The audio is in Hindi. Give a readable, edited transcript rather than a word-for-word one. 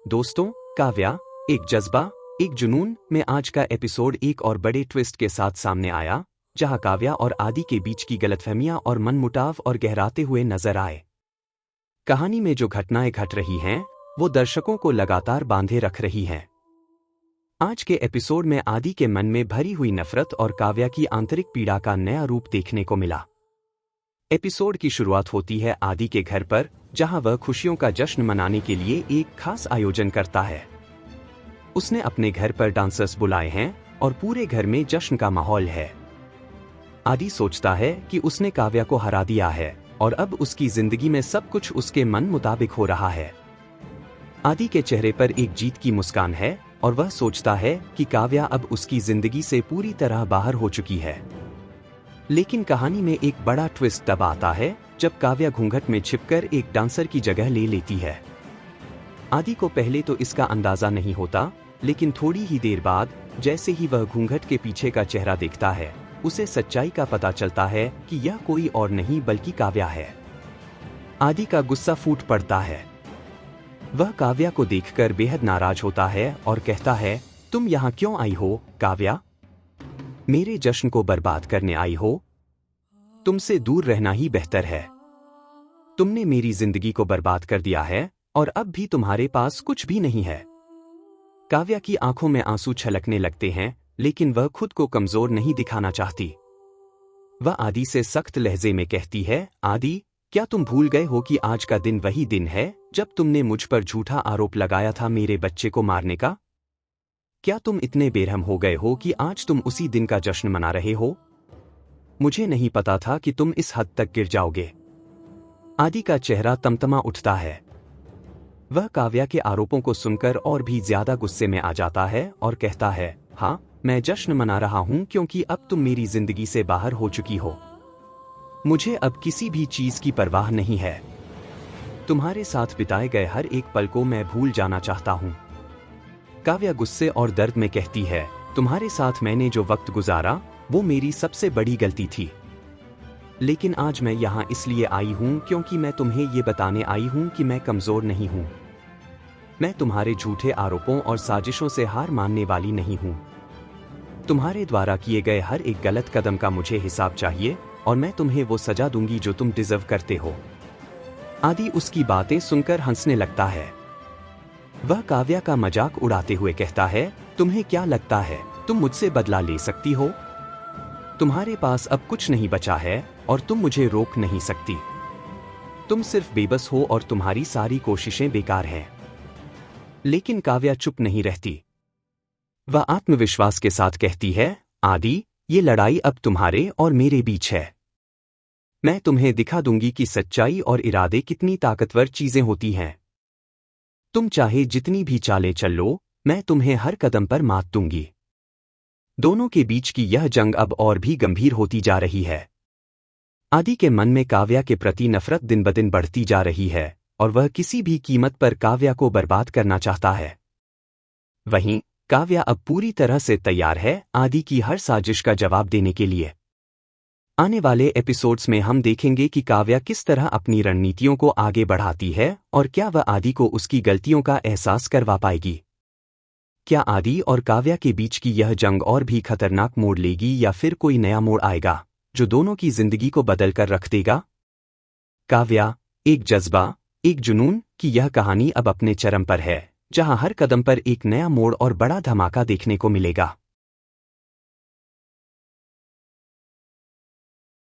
दोस्तों, काव्या, एक जज्बा, एक जुनून में आज का एपिसोड एक और बड़े ट्विस्ट के साथ सामने आया, जहां काव्या और आदि के बीच की गलतफहमियां और मनमुटाव और गहराते हुए नजर आए। कहानी में जो घटनाएं घट रही हैं, वो दर्शकों को लगातार बांधे रख रही हैं। आज के एपिसोड में आदि के मन में भरी हुई नफरत और काव्या की आंतरिक पीड़ा का नया रूप देखने को मिला। एपिसोड की शुरुआत होती है आदि के घर पर, जहां वह खुशियों का जश्न मनाने के लिए एक खास आयोजन करता है। उसने अपने घर पर डांसर्स बुलाए हैं और पूरे घर में जश्न का माहौल है। आदि सोचता है कि उसने काव्या को हरा दिया है और अब उसकी जिंदगी में सब कुछ उसके मन मुताबिक हो रहा है। आदि के चेहरे पर एक जीत की मुस्कान है और वह सोचता है कि काव्या अब उसकी जिंदगी से पूरी तरह बाहर हो चुकी है। लेकिन कहानी में एक बड़ा ट्विस्ट तब आता है जब काव्या घूंघट में छिपकर एक डांसर की जगह ले लेती है। आदि को पहले तो इसका अंदाजा नहीं होता, लेकिन थोड़ी ही देर बाद जैसे ही वह घूंघट के पीछे का चेहरा देखता है, उसे सच्चाई का पता चलता है कि यह कोई और नहीं बल्कि काव्या है। आदि का गुस्सा फूट पड़ता है। वह काव्या को देखकर बेहद नाराज होता है और कहता है, तुम यहाँ क्यों आई हो, काव्या? मेरे जश्न को बर्बाद करने आई हो? तुमसे दूर रहना ही बेहतर है। तुमने मेरी जिंदगी को बर्बाद कर दिया है और अब भी तुम्हारे पास कुछ भी नहीं है। काव्या की आंखों में आंसू छलकने लगते हैं, लेकिन वह खुद को कमजोर नहीं दिखाना चाहती। वह आदि से सख्त लहजे में कहती है, आदि, क्या तुम भूल गए हो कि आज का दिन वही दिन है जब तुमने मुझ पर झूठा आरोप लगाया था मेरे बच्चे को मारने का? क्या तुम इतने बेरहम हो गए हो कि आज तुम उसी दिन का जश्न मना रहे हो? मुझे नहीं पता था कि तुम इस हद तक गिर जाओगे। आदि का चेहरा तमतमा उठता है। वह काव्या के आरोपों को सुनकर और भी ज्यादा गुस्से में आ जाता है और कहता है, हाँ, मैं जश्न मना रहा हूं क्योंकि अब तुम मेरी जिंदगी से बाहर हो चुकी हो। मुझे अब किसी भी चीज की परवाह नहीं है। तुम्हारे साथ बिताए गए हर एक पल को मैं भूल जाना चाहता हूं। काव्या गुस्से और दर्द में कहती है, तुम्हारे साथ मैंने जो वक्त गुजारा वो मेरी सबसे बड़ी गलती थी। लेकिन आज मैं यहाँ इसलिए आई हूँ क्योंकि मैं तुम्हें ये बताने आई हूँ कि मैं कमजोर नहीं हूँ। मैं तुम्हारे झूठे आरोपों और साजिशों से हार मानने वाली नहीं हूँ। तुम्हारे द्वारा किए गए हर एक गलत कदम का मुझे हिसाब चाहिए और मैं तुम्हें वो सजा दूंगी जो तुम डिजर्व करते हो। आदि उसकी बातें सुनकर हंसने लगता है। वह काव्या का मजाक उड़ाते हुए कहता है, तुम्हें क्या लगता है तुम मुझसे बदला ले सकती हो? तुम्हारे पास अब कुछ नहीं बचा है और तुम मुझे रोक नहीं सकती। तुम सिर्फ बेबस हो और तुम्हारी सारी कोशिशें बेकार हैं। लेकिन काव्या चुप नहीं रहती। वह आत्मविश्वास के साथ कहती है, आदि, ये लड़ाई अब तुम्हारे और मेरे बीच है। मैं तुम्हें दिखा दूंगी कि सच्चाई और इरादे कितनी ताकतवर चीजें होती हैं। तुम चाहे जितनी भी चालें चल लो, मैं तुम्हें हर कदम पर मात दूंगी। दोनों के बीच की यह जंग अब और भी गंभीर होती जा रही है। आदि के मन में काव्या के प्रति नफरत दिन ब दिन बढ़ती जा रही है और वह किसी भी कीमत पर काव्या को बर्बाद करना चाहता है। वहीं काव्या अब पूरी तरह से तैयार है आदि की हर साजिश का जवाब देने के लिए। आने वाले एपिसोड्स में हम देखेंगे कि काव्या किस तरह अपनी रणनीतियों को आगे बढ़ाती है और क्या वह आदि को उसकी गलतियों का एहसास करवा पाएगी। क्या आदि और काव्या के बीच की यह जंग और भी खतरनाक मोड़ लेगी या फिर कोई नया मोड़ आएगा जो दोनों की जिंदगी को बदल कर रख देगा? काव्या, एक जज्बा, एक जुनून की यह कहानी अब अपने चरम पर है, जहां हर कदम पर एक नया मोड़ और बड़ा धमाका देखने को मिलेगा।